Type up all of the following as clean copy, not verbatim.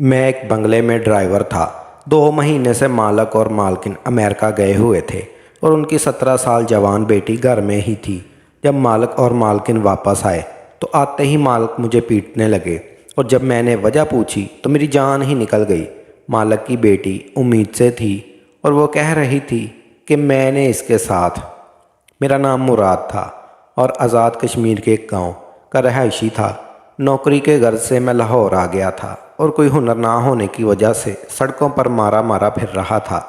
मैं एक बंगले में ड्राइवर था। 2 महीने से मालक और मालकिन अमेरिका गए हुए थे और उनकी 17 साल जवान बेटी घर में ही थी। जब मालक और मालकिन वापस आए तो आते ही मालक मुझे पीटने लगे और जब मैंने वजह पूछी तो मेरी जान ही निकल गई। मालक की बेटी उम्मीद से थी और वो कह रही थी कि मैंने इसके साथ। मेरा नाम मुराद था और आज़ाद कश्मीर के एक गांव का रहायशी था। नौकरी के गर्ज से मैं लाहौर आ गया था और कोई हुनर ना होने की वजह से सड़कों पर मारा मारा फिर रहा था।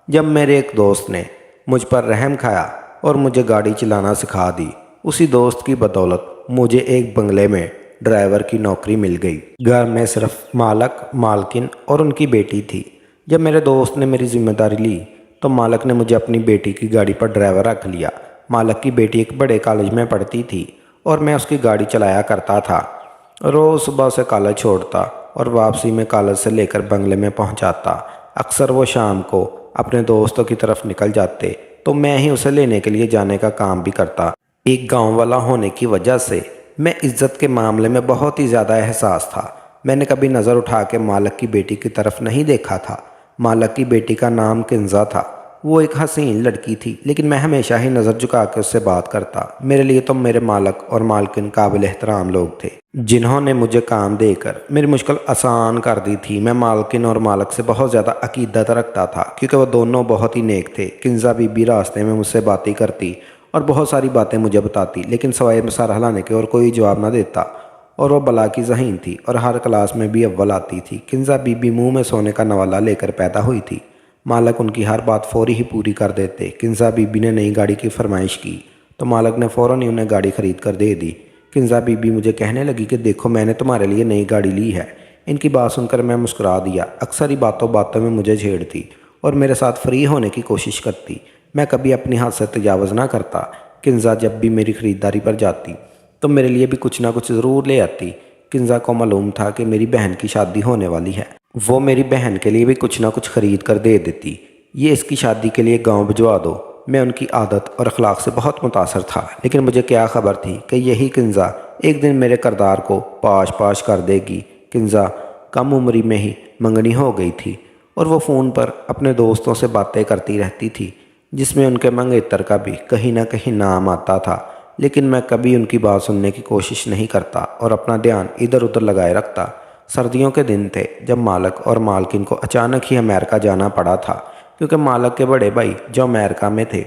जब मेरे एक दोस्त ने मुझ पर रहम खाया और मुझे गाड़ी चलाना सिखा दी, उसी दोस्त की बदौलत मुझे एक बंगले में ड्राइवर की नौकरी मिल गई। घर में सिर्फ मालक, मालकिन और उनकी बेटी थी। जब मेरे दोस्त ने मेरी जिम्मेदारी ली तो मालक ने मुझे अपनी बेटी की गाड़ी पर ड्राइवर रख लिया। मालक की बेटी एक बड़े कॉलेज में पढ़ती थी और मैं उसकी गाड़ी चलाया करता था। रोज़ सुबह से कॉलेज छोड़ता और वापसी में कॉलेज से लेकर बंगले में पहुंचाता। अक्सर वो शाम को अपने दोस्तों की तरफ निकल जाते तो मैं ही उसे लेने के लिए जाने का काम भी करता। एक गांव वाला होने की वजह से मैं इज्जत के मामले में बहुत ही ज़्यादा एहसास था। मैंने कभी नज़र उठा के मालक की बेटी की तरफ नहीं देखा था। मालक की बेटी का नाम किंजा था। वो एक हसीन लड़की थी, लेकिन मैं हमेशा ही नज़र झुका के उससे बात करता। मेरे लिए तो मेरे मालक और मालकिन काबिल एहतराम लोग थे, जिन्होंने मुझे काम देकर मेरी मुश्किल आसान कर दी थी। मैं मालकिन और मालक से बहुत ज़्यादा अकीदत रखता था क्योंकि वो दोनों बहुत ही नेक थे। किंजा बीबी रास्ते में मुझसे बातें करती और बहुत सारी बातें मुझे बताती, लेकिन सवाए सर हिलाने के और कोई जवाब न देता। और वो बला की ज़हीन थी और हर क्लास में भी अव्वल आती थी। किंजा बीबी मुंह में सोने का नवाला लेकर पैदा हुई थी। मालक उनकी हर बात फौरी ही पूरी कर देते। किंजा बीबी ने नई गाड़ी की फरमाइश की तो मालक ने फ़ौरन ही उन्हें गाड़ी खरीद कर दे दी। किंजा बीबी मुझे कहने लगी कि देखो, मैंने तुम्हारे लिए नई गाड़ी ली है। इनकी बात सुनकर मैं मुस्कुरा दिया। अक्सर ही बातों बातों में मुझे छेड़ती और मेरे साथ फ्री होने की कोशिश करती। मैं कभी अपनी हद से तजावज़ ना करता। किंजा जब भी मेरी ख़रीदारी पर जाती तो मेरे लिए भी कुछ ना कुछ ज़रूर ले आती। किंजा को मालूम था कि मेरी बहन की शादी होने वाली है। वो मेरी बहन के लिए भी कुछ ना कुछ ख़रीद कर दे देती। ये इसकी शादी के लिए गांव भिजवा दो। मैं उनकी आदत और अखलाक से बहुत मुतासर था, लेकिन मुझे क्या खबर थी कि यही किंजा एक दिन मेरे किरदार को पाश पाश कर देगी। किंजा कम उम्री में ही मंगनी हो गई थी और वो फ़ोन पर अपने दोस्तों से बातें करती रहती थी, जिसमें उनके मंगेतर का भी कहीं ना कहीं नाम आता था। लेकिन मैं कभी उनकी बात सुनने की कोशिश नहीं करता और अपना ध्यान इधर उधर लगाए रखता। सर्दियों के दिन थे जब मालक और मालकिन को अचानक ही अमेरिका जाना पड़ा था, क्योंकि मालक के बड़े भाई जो अमेरिका में थे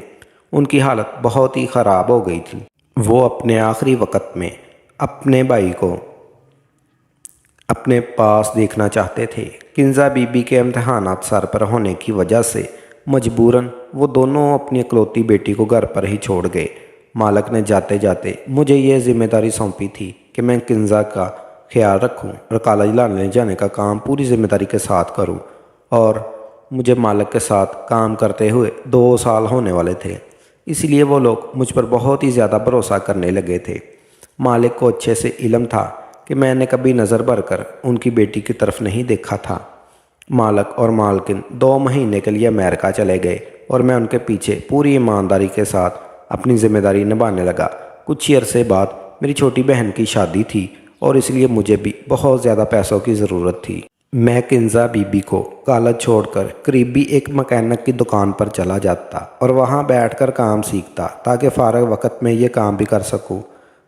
उनकी हालत बहुत ही ख़राब हो गई थी। वो अपने आखिरी वक्त में अपने भाई को अपने पास देखना चाहते थे। किंजा बीबी के इम्तहानात सर पर होने की वजह से मजबूरन वो दोनों अपनी इकलौती बेटी को घर पर ही छोड़ गए। मालक ने जाते जाते मुझे ये जिम्मेदारी सौंपी थी कि मैं किंजा का ख्याल रखूं और कॉलेज लाने जाने का काम पूरी जिम्मेदारी के साथ करूं। और मुझे मालक के साथ काम करते हुए 2 साल होने वाले थे, इसलिए वो लोग मुझ पर बहुत ही ज़्यादा भरोसा करने लगे थे। मालिक को अच्छे से इल्म था कि मैंने कभी नज़र भर कर उनकी बेटी की तरफ नहीं देखा था। मालक और मालकिन 2 महीने के लिए अमेरिका चले गए और मैं उनके पीछे पूरी ईमानदारी के साथ अपनी जिम्मेदारी निभाने लगा। कुछ ही अरसे बाद मेरी छोटी बहन की शादी थी और इसलिए मुझे भी बहुत ज़्यादा पैसों की ज़रूरत थी। मैं किंजा बीबी को कॉलेज छोड़कर करीबी एक मैकेनिक की दुकान पर चला जाता और वहां बैठकर काम सीखता ताकि फ़ारग वक्त में ये काम भी कर सकूं।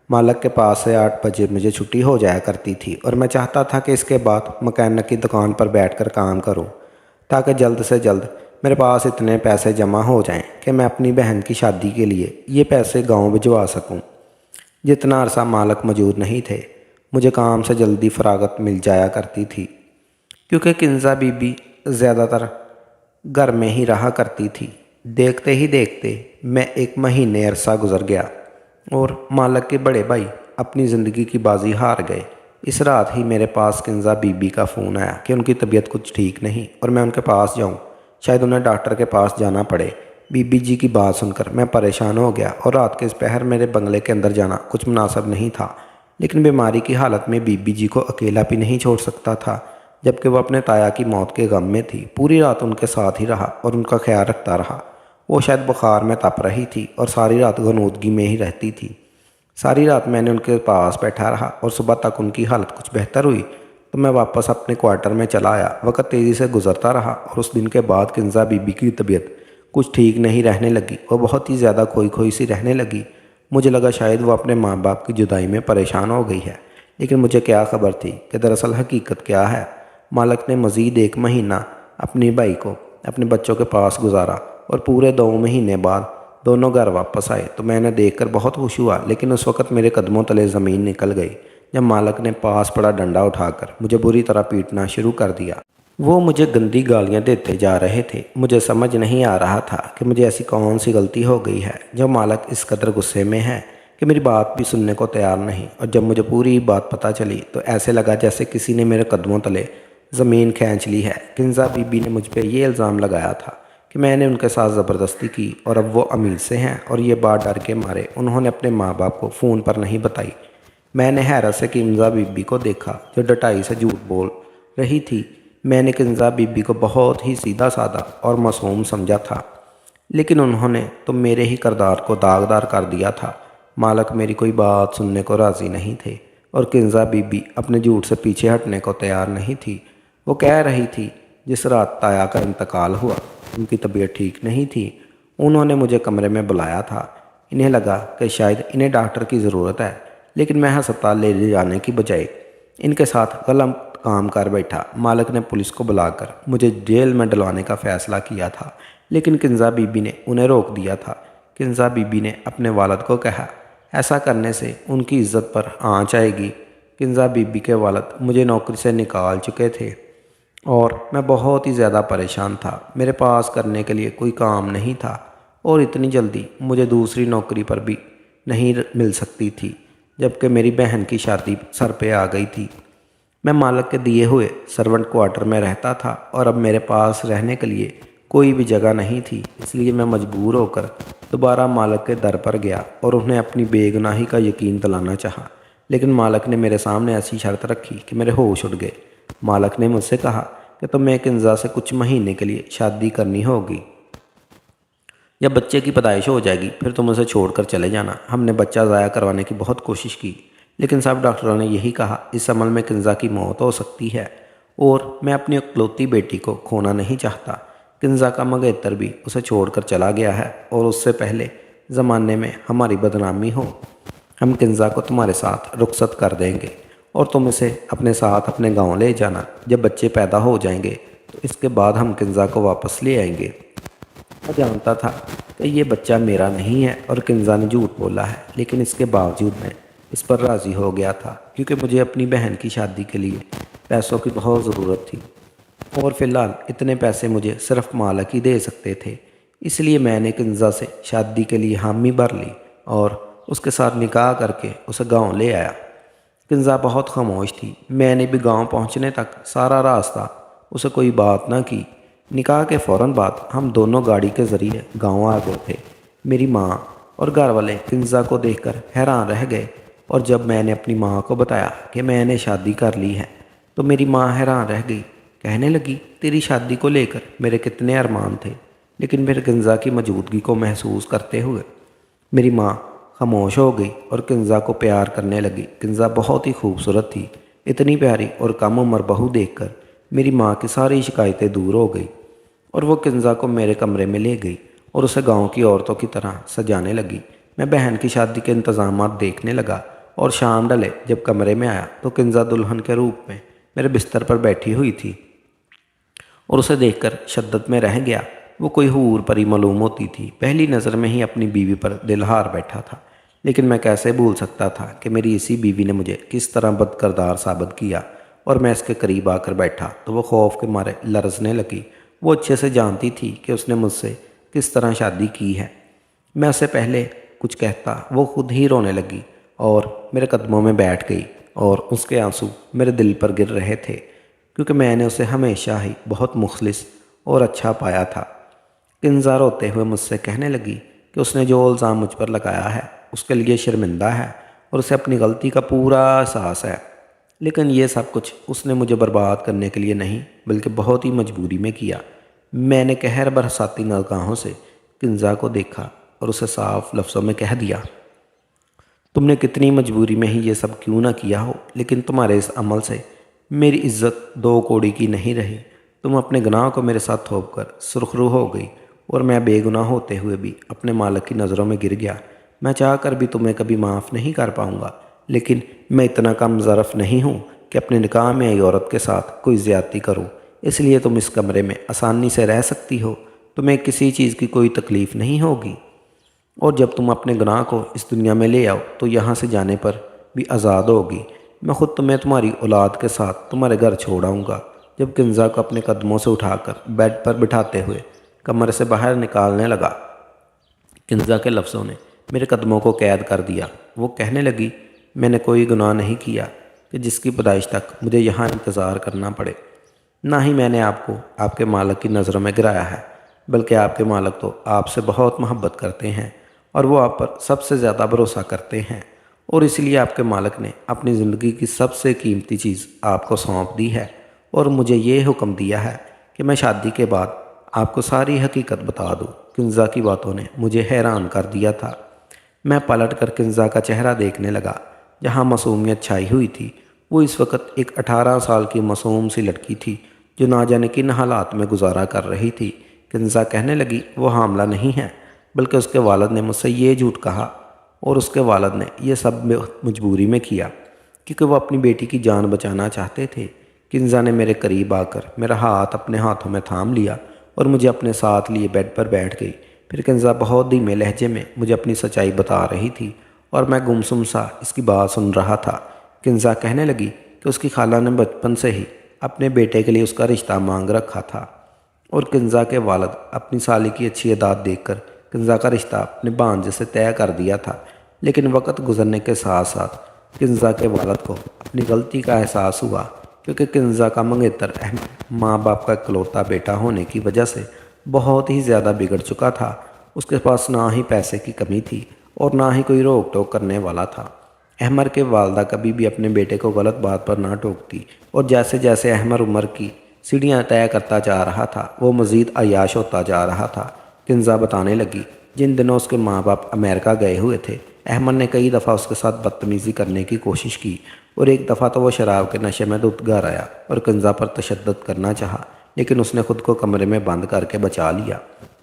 मालक के पास से 8 बजे मुझे छुट्टी हो जाया करती थी और मैं चाहता था कि इसके बाद मैकेनिक की दुकान पर बैठकर काम करूं ताकि जल्द से जल्द मेरे पास इतने पैसे जमा हो जाएं कि मैं अपनी बहन की शादी के लिए ये पैसे गाँव भिजवा सकूँ। जितना अरसा मालक मौजूद नहीं थे, मुझे काम से जल्दी फरागत मिल जाया करती थी, क्योंकि किंजा बीबी ज़्यादातर घर में ही रहा करती थी। देखते ही देखते मैं 1 महीने अरसा गुजर गया और मालक के बड़े भाई अपनी ज़िंदगी की बाजी हार गए। इस रात ही मेरे पास किंजा बीबी का फ़ोन आया कि उनकी तबीयत कुछ ठीक नहीं और मैं उनके पास जाऊं। शायद उन्हें डॉक्टर के पास जाना पड़े। बीबी जी की बात सुनकर मैं परेशान हो गया और रात के इस पहर मेरे बंगले के अंदर जाना कुछ मुनासिब नहीं था, लेकिन बीमारी की हालत में बीबी जी को अकेला भी नहीं छोड़ सकता था, जबकि वह अपने ताया की मौत के गम में थी। पूरी रात उनके साथ ही रहा और उनका ख्याल रखता रहा। वो शायद बुखार में तप रही थी और सारी रात गनूदगी में ही रहती थी। सारी रात मैंने उनके पास बैठा रहा और सुबह तक उनकी हालत कुछ बेहतर हुई तो मैं वापस अपने क्वार्टर में चला आया। वक्त तेज़ी से गुजरता रहा और उस दिन के बाद किंजा बीबी की तबीयत कुछ ठीक नहीं रहने लगी। वो बहुत ही ज़्यादा खोई खोई सी रहने लगी। मुझे लगा शायद वो अपने माँ बाप की जुदाई में परेशान हो गई है, लेकिन मुझे क्या खबर थी कि दरअसल हकीकत क्या है। मालक ने मज़ीद 1 महीना अपने भाई को अपने बच्चों के पास गुजारा और पूरे 2 महीने बाद दोनों घर वापस आए तो मैंने देखकर बहुत खुश हुआ, लेकिन उस वक़्त मेरे कदमों तले ज़मीन निकल गई जब मालक ने पास पड़ा डंडा उठाकर मुझे बुरी तरह पीटना शुरू कर दिया। वो मुझे गंदी गालियां देते जा रहे थे। मुझे समझ नहीं आ रहा था कि मुझे ऐसी कौन सी गलती हो गई है जो मालक इस कदर गुस्से में है कि मेरी बात भी सुनने को तैयार नहीं। और जब मुझे पूरी बात पता चली तो ऐसे लगा जैसे किसी ने मेरे कदमों तले ज़मीन खींच ली है। किंजा बीबी ने मुझ पर यह इल्ज़ाम लगाया था कि मैंने उनके साथ ज़बरदस्ती की और अब वो अमीर से हैं, और ये बात डर के मारे उन्होंने अपने माँ बाप को फ़ोन पर नहीं बताई। मैंने हैरत से किंजा बीबी को देखा जो डटाई से झूठ बोल रही थी। मैंने किंजा बीबी को बहुत ही सीधा साधा और मासूम समझा था, लेकिन उन्होंने तो मेरे ही किरदार को दागदार कर दिया था। मालक मेरी कोई बात सुनने को राज़ी नहीं थे और किंजा बीबी अपने झूठ से पीछे हटने को तैयार नहीं थी। वो कह रही थी जिस रात ताया का इंतकाल हुआ उनकी तबीयत ठीक नहीं थी। उन्होंने मुझे कमरे में बुलाया था। इन्हें लगा कि शायद इन्हें डॉक्टर की ज़रूरत है, लेकिन मैं अस्पताल ले जाने की बजाय इनके साथ गलत काम कर बैठा। मालक ने पुलिस को बुलाकर मुझे जेल में डलवाने का फ़ैसला किया था, लेकिन किंजा बीबी ने उन्हें रोक दिया था। किंजा बीबी ने अपने वालिद को कहा ऐसा करने से उनकी इज़्ज़त पर आँच आएगी। किंजा बीबी के वालिद मुझे नौकरी से निकाल चुके थे और मैं बहुत ही ज़्यादा परेशान था। मेरे पास करने के लिए कोई काम नहीं था और इतनी जल्दी मुझे दूसरी नौकरी पर भी नहीं मिल सकती थी, जबकि मेरी बहन की शादी सर पे आ गई थी। मैं मालक के दिए हुए सर्वेंट क्वार्टर में रहता था और अब मेरे पास रहने के लिए कोई भी जगह नहीं थी, इसलिए मैं मजबूर होकर दोबारा मालक के दर पर गया और उन्हें अपनी बेगुनाही का यकीन दिलाना चाहा। लेकिन मालक ने मेरे सामने ऐसी शर्त रखी कि मेरे होश उड़ गए। मालक ने मुझसे कहा कि तुम्हें किंजा से कुछ महीने के लिए शादी करनी होगी। जब बच्चे की पैदाइश हो जाएगी फिर तुम उसे छोड़कर चले जाना। हमने बच्चा ज़ाया करवाने की बहुत कोशिश की, लेकिन सब डॉक्टरों ने यही कहा इस अमल में किंजा की मौत हो सकती है और मैं अपनी इकलौती बेटी को खोना नहीं चाहता। किंजा का मंगेतर भी उसे छोड़कर चला गया है और उससे पहले ज़माने में हमारी बदनामी हो, हम किंजा को तुम्हारे साथ रुखसत कर देंगे और तुम इसे अपने साथ अपने गांव ले जाना। जब बच्चे पैदा हो जाएंगे तो इसके बाद हम किंजा को वापस ले आएंगे। मैं जानता था कि ये बच्चा मेरा नहीं है और किंजा ने झूठ बोला है, लेकिन इसके बावजूद मैं इस पर राज़ी हो गया था क्योंकि मुझे अपनी बहन की शादी के लिए पैसों की बहुत ज़रूरत थी और फ़िलहाल इतने पैसे मुझे सिर्फ मालक ही दे सकते थे। इसलिए मैंने किंजा से शादी के लिए हामी भर ली और उसके साथ निकाह करके उसे गांव ले आया। किंजा बहुत खामोश थी। मैंने भी गांव पहुंचने तक सारा रास्ता उसे कोई बात ना की। निकाह के फ़ौरन बाद हम दोनों गाड़ी के ज़रिए गांव आ गए थे। मेरी माँ और घर वाले किंजा को देखकर हैरान रह गए और जब मैंने अपनी माँ को बताया कि मैंने शादी कर ली है तो मेरी माँ हैरान रह गई। कहने लगी तेरी शादी को लेकर मेरे कितने अरमान थे, लेकिन फिर किंजा की मौजूदगी को महसूस करते हुए मेरी माँ खामोश हो गई और किंजा को प्यार करने लगी। किंजा बहुत ही खूबसूरत थी। इतनी प्यारी और कम उम्र बहू देखकर मेरी माँ की सारी शिकायतें दूर हो गई और वो किंजा को मेरे कमरे में ले गई और उसे गांव की औरतों की तरह सजाने लगी। मैं बहन की शादी के इंतज़ामात देखने लगा और शाम ढले जब कमरे में आया तो किंजा दुल्हन के रूप में मेरे बिस्तर पर बैठी हुई थी और उसे देखकर शद्दत में रह गया। वो कोई हूर परी मालूम होती थी। पहली नज़र में ही अपनी बीवी पर दिल हार बैठा था, लेकिन मैं कैसे भूल सकता था कि मेरी इसी बीवी ने मुझे किस तरह बदकिरदार साबित किया। और मैं इसके करीब आकर बैठा तो वो खौफ के मारे लरजने लगी। वो अच्छे से जानती थी कि उसने मुझसे किस तरह शादी की है। मैं उससे पहले कुछ कहता वो खुद ही रोने लगी और मेरे कदमों में बैठ गई और उसके आंसू मेरे दिल पर गिर रहे थे क्योंकि मैंने उसे हमेशा ही बहुत मुखलिस और अच्छा पाया था। किंजा रोते हुए मुझसे कहने लगी कि उसने जो इल्ज़ाम मुझ पर लगाया है उसके लिए शर्मिंदा है और उसे अपनी गलती का पूरा एहसास है, लेकिन ये सब कुछ उसने मुझे बर्बाद करने के लिए नहीं बल्कि बहुत ही मजबूरी में किया। मैंने कहर बरसाती निगाहों से किंजा को देखा और उसे साफ लफ्ज़ों में कह दिया तुमने कितनी मजबूरी में ही ये सब क्यों ना किया हो, लेकिन तुम्हारे इस अमल से میری عزت 2 کوڑی کی نہیں رہی۔ تم اپنے گناہ کو میرے ساتھ تھوپ کر سرخرو ہو گئی اور میں بے گناہ ہوتے ہوئے بھی اپنے مالک کی نظروں میں گر گیا۔ میں چاہ کر بھی تمہیں کبھی معاف نہیں کر پاؤں گا، لیکن میں اتنا کم ظرف نہیں ہوں کہ اپنے نکاح میں آئی عورت کے ساتھ کوئی زیادتی کروں۔ اس لیے تم اس کمرے میں آسانی سے رہ سکتی ہو، تمہیں کسی چیز کی کوئی تکلیف نہیں ہوگی، اور جب تم اپنے گناہ کو اس دنیا میں لے آؤ تو یہاں سے جانے پر بھی آزاد ہوگی۔ میں خود تمہیں تمہاری اولاد کے ساتھ تمہارے گھر چھوڑ آؤں گا۔ جب کنزا کو اپنے قدموں سے اٹھا کر بیڈ پر بٹھاتے ہوئے کمرے سے باہر نکالنے لگا، کنزا کے لفظوں نے میرے قدموں کو قید کر دیا۔ وہ کہنے لگی، میں نے کوئی گناہ نہیں کیا کہ جس کی پیدائش تک مجھے یہاں انتظار کرنا پڑے۔ نہ ہی میں نے آپ کو آپ کے مالک کی نظروں میں گرایا ہے، بلکہ آپ کے مالک تو آپ سے بہت محبت کرتے ہیں اور وہ آپ پر سب سے زیادہ بھروسہ کرتے ہیں، اور اس لیے آپ کے مالک نے اپنی زندگی کی سب سے قیمتی چیز آپ کو سونپ دی ہے، اور مجھے یہ حکم دیا ہے کہ میں شادی کے بعد آپ کو ساری حقیقت بتا دوں۔ کنزا کی باتوں نے مجھے حیران کر دیا تھا۔ میں پلٹ کر کنزا کا چہرہ دیکھنے لگا۔ جہاں معصومیت چھائی ہوئی تھی، وہ اس وقت ایک 18 سال کی معصوم سی لڑکی تھی جو نہ جانے کن حالات میں گزارا کر رہی تھی۔ کنزا کہنے لگی، وہ حاملہ نہیں ہے، بلکہ اس کے والد نے مجھ سے یہ جھوٹ کہا، اور اس کے والد نے یہ سب مجبوری میں کیا کیونکہ وہ اپنی بیٹی کی جان بچانا چاہتے تھے۔ کنزا نے میرے قریب آ کر میرا ہاتھ اپنے ہاتھوں میں تھام لیا اور مجھے اپنے ساتھ لیے بیڈ پر بیٹھ گئی۔ پھر کنزا بہت دھیمے لہجے میں مجھے اپنی سچائی بتا رہی تھی اور میں گمسم سا اس کی بات سن رہا تھا۔ کنزا کہنے لگی کہ اس کی خالہ نے بچپن سے ہی اپنے بیٹے کے لیے اس کا رشتہ مانگ رکھا تھا، اور کنزا کے والد اپنی سالی کی اچھی عادات دیکھ کر کنزا کا رشتہ اپنے بھانجے سے طے کر دیا تھا۔ لیکن وقت گزرنے کے ساتھ ساتھ کنزا کے والد کو اپنی غلطی کا احساس ہوا، کیونکہ کنزا کا منگیتر احمد ماں باپ کا اکلوتا بیٹا ہونے کی وجہ سے بہت ہی زیادہ بگڑ چکا تھا۔ اس کے پاس نہ ہی پیسے کی کمی تھی اور نہ ہی کوئی روک ٹوک کرنے والا تھا۔ احمد کے والدہ کبھی بھی اپنے بیٹے کو غلط بات پر نہ ٹوکتی، اور جیسے جیسے احمد عمر کی سیڑھیاں طے کرتا جا رہا تھا، وہ مزید عیاش ہوتا جا رہا تھا۔ کنزا بتانے لگی، جن دنوں اس کے ماں باپ امریکہ گئے ہوئے تھے، احمد نے کئی دفعہ اس کے ساتھ بدتمیزی کرنے کی کوشش کی، اور ایک دفعہ تو وہ شراب کے نشے میں دھت گھر آیا اور کنزا پر تشدد کرنا چاہا، لیکن اس نے خود کو کمرے میں بند کر کے بچا لیا۔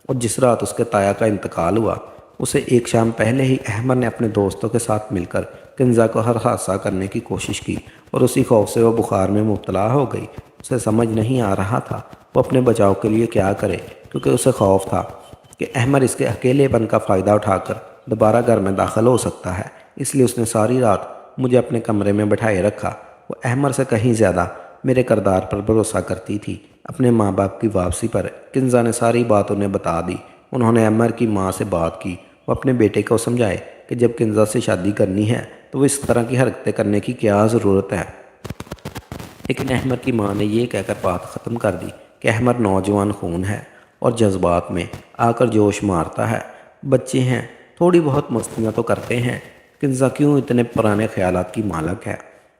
اور جس رات اس کے تایا کا انتقال ہوا، اسے ایک شام پہلے ہی احمد نے اپنے دوستوں کے ساتھ مل کر کنزا کو ہر حادثہ کرنے کی کوشش کی، اور اسی خوف سے وہ بخار میں مبتلا ہو گئی۔ اسے سمجھ نہیں آ رہا تھا وہ اپنے بچاؤ کے لیے کیا کرے، کیونکہ اسے خوف تھا کہ احمد اس کے اکیلے پن کا فائدہ اٹھا کر دوبارہ گھر میں داخل ہو سکتا ہے۔ اس لیے اس نے ساری رات مجھے اپنے کمرے میں بٹھائے رکھا۔ وہ احمد سے کہیں زیادہ میرے کردار پر بھروسہ کرتی تھی۔ اپنے ماں باپ کی واپسی پر کنزا نے ساری بات انہیں بتا دی۔ انہوں نے احمد کی ماں سے بات کی، وہ اپنے بیٹے کو سمجھائے کہ جب کنزا سے شادی کرنی ہے تو وہ اس طرح کی حرکتیں کرنے کی کیا ضرورت ہے۔ لیکن احمد کی ماں نے یہ کہہ کر بات ختم کر دی کہ احمد نوجوان خون ہے اور جذبات میں آ کر جوش مارتا ہے۔ بچے ہیں، تھوڑی بہت مستیاں تو کرتے ہیں۔ کنزا کیوں اتنے پرانے خیالات کی مالک ہے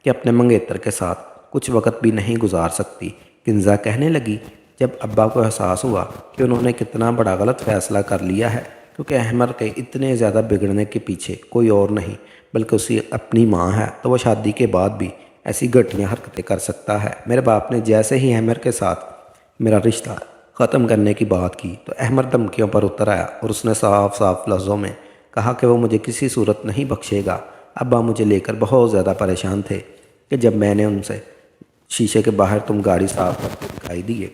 کہ اپنے منگیتر کے ساتھ کچھ وقت بھی نہیں گزار سکتی۔ کنزا کہنے لگی، جب ابا کو احساس ہوا کہ انہوں نے کتنا بڑا غلط فیصلہ کر لیا ہے، کیونکہ احمد کے اتنے زیادہ بگڑنے کے پیچھے کوئی اور نہیں بلکہ اسی اپنی ماں ہے، تو وہ شادی کے بعد بھی ایسی گھٹیا حرکتیں کر سکتا ہے۔ میرے باپ نے جیسے ہی احمد کے ساتھ میرا رشتہ ختم کرنے کی بات کی تو احمد دھمکیوں پر اتر آیا، اور اس نے صاف صاف لفظوں میں کہا کہ وہ مجھے کسی صورت نہیں بخشے گا۔ ابا مجھے لے کر بہت زیادہ پریشان تھے کہ جب میں نے ان سے شیشے کے باہر تم گاڑی صاف کرتے دکھائی دیے۔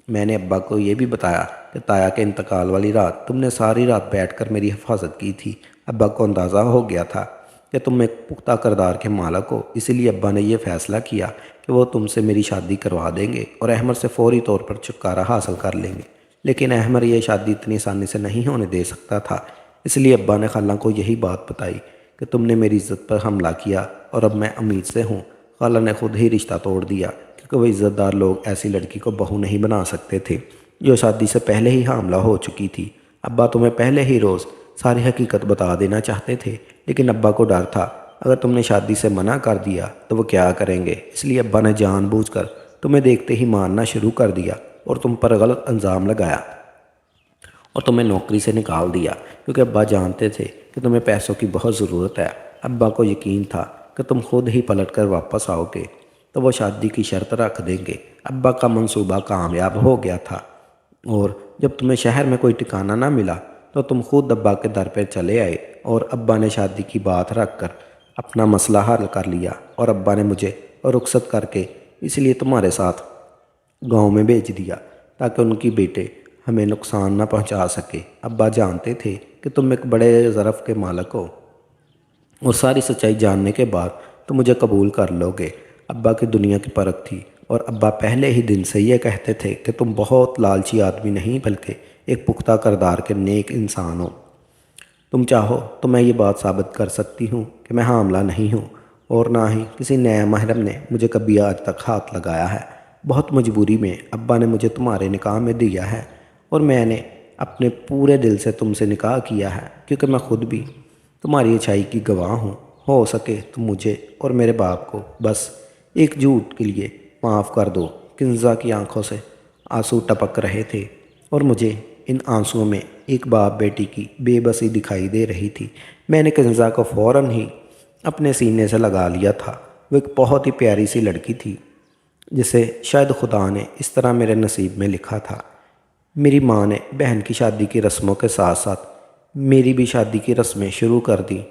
میں نے ابا کو یہ بھی بتایا کہ تایا کے انتقال والی رات تم نے ساری رات بیٹھ کر میری حفاظت کی تھی۔ ابا کو اندازہ ہو گیا تھا کہ تم ایک پختہ کردار کے مالک ہو، اسی لیے ابا نے یہ فیصلہ کیا کہ وہ تم سے میری شادی کروا دیں گے اور احمد سے فوری طور پر چھٹکارا حاصل کر لیں گے۔ لیکن احمد یہ شادی اتنی آسانی سے نہیں ہونے دے سکتا تھا، اس لیے ابا نے خالہ کو یہی بات بتائی کہ تم نے میری عزت پر حملہ کیا اور اب میں امید سے ہوں۔ خالہ نے خود ہی رشتہ توڑ دیا کیونکہ وہ عزت دار لوگ ایسی لڑکی کو بہو نہیں بنا سکتے تھے جو شادی سے پہلے ہی حاملہ ہو چکی تھی۔ ابا تمہیں پہلے ہی روز ساری حقیقت بتا دینا چاہتے تھے، لیکن ابا کو ڈر تھا اگر تم نے شادی سے منع کر دیا تو وہ کیا کریں گے، اس لیے ابا نے جان بوجھ کر تمہیں دیکھتے ہی مارنا شروع کر دیا اور تم پر غلط الزام لگایا اور تمہیں نوکری سے نکال دیا، کیونکہ ابا جانتے تھے کہ تمہیں پیسوں کی بہت ضرورت ہے۔ ابا کو یقین تھا کہ تم خود ہی پلٹ کر واپس آؤ گے، تو وہ شادی کی شرط رکھ دیں گے۔ ابا کا منصوبہ کامیاب ہو گیا تھا، اور جب تمہیں شہر میں کوئی ٹھکانہ نہ ملا تو تم خود ابا کے در پہ چلے آئے، اور ابا نے شادی کی بات رکھ کر اپنا مسئلہ حل کر لیا، اور ابا نے مجھے رخصت کر کے اس لیے تمہارے ساتھ گاؤں میں بھیج دیا تاکہ ان کی بیٹے ہمیں نقصان نہ پہنچا سکے۔ ابا جانتے تھے کہ تم ایک بڑے ظرف کے مالک ہو، اور ساری سچائی جاننے کے بعد تم مجھے قبول کر لو گے۔ ابا کی دنیا کی پرکھ تھی، اور ابا پہلے ہی دن سے یہ کہتے تھے کہ تم بہت لالچی آدمی نہیں بلکہ ایک پختہ کردار کے نیک انسان ہو۔ تم چاہو تو میں یہ بات ثابت کر سکتی ہوں کہ میں حاملہ نہیں ہوں، اور نہ ہی کسی نیا محرم نے مجھے کبھی آج تک ہاتھ لگایا ہے۔ بہت مجبوری میں ابا نے مجھے تمہارے نکاح میں دیا ہے، اور میں نے اپنے پورے دل سے تم سے نکاح کیا ہے، کیونکہ میں خود بھی تمہاری اچھائی کی گواہ ہوں۔ ہو سکے تو مجھے اور میرے باپ کو بس ایک جھوٹ کے لیے معاف کر دو۔ کنزا کی آنکھوں سے آنسو ٹپک رہے تھے، اور مجھے ان آنسوؤں میں ایک باپ بیٹی کی بے بسی دکھائی دے رہی تھی۔ میں نے کنزا کو فوراً ہی اپنے سینے سے لگا لیا تھا۔ وہ ایک بہت ہی پیاری سی لڑکی تھی جسے شاید خدا نے اس طرح میرے نصیب میں لکھا تھا۔ میری ماں نے بہن کی شادی کی رسموں کے ساتھ ساتھ میری بھی شادی کی رسمیں شروع کر دیں۔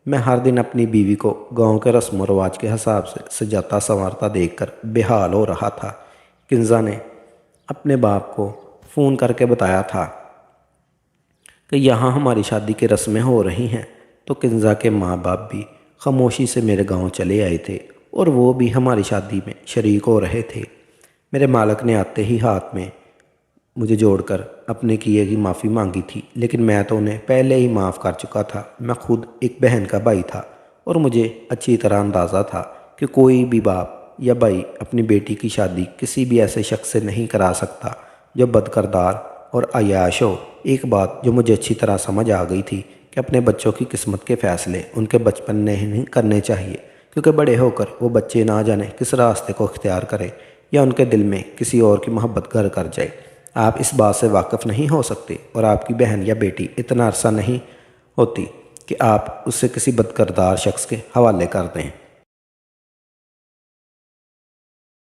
میں ہر دن اپنی بیوی کو گاؤں کے رسم و رواج کے حساب سے سجاتا سنوارتا دیکھ کر بے حال ہو رہا تھا۔ کنزا نے اپنے باپ کو فون کر کے بتایا تھا کہ یہاں ہماری شادی کی رسمیں ہو رہی ہیں، تو کنزا کے ماں باپ بھی خاموشی سے میرے گاؤں چلے آئے تھے، اور وہ بھی ہماری شادی میں شریک ہو رہے تھے۔ میرے مالک نے آتے ہی ہاتھ میں مجھے جوڑ کر اپنے کیے کی معافی مانگی تھی، لیکن میں تو انہیں پہلے ہی معاف کر چکا تھا۔ میں خود ایک بہن کا بھائی تھا، اور مجھے اچھی طرح اندازہ تھا کہ کوئی بھی باپ یا بھائی اپنی بیٹی کی شادی کسی بھی ایسے شخص سے نہیں کرا سکتا جو بد کردار اور عیاش ہو۔ ایک بات جو مجھے اچھی طرح سمجھ آ گئی تھی کہ اپنے بچوں کی قسمت کے فیصلے ان کے بچپن میں ہی نہیں کرنے چاہیے، کیونکہ بڑے ہو کر وہ بچے نہ جانے کس راستے کو اختیار کریں یا ان کے دل میں کسی اور کی محبت گھر کر جائے۔ آپ اس بات سے واقف نہیں ہو سکتے، اور آپ کی بہن یا بیٹی اتنا عرصہ نہیں ہوتی کہ آپ اسے کسی بد کردار شخص کے حوالے کر دیں۔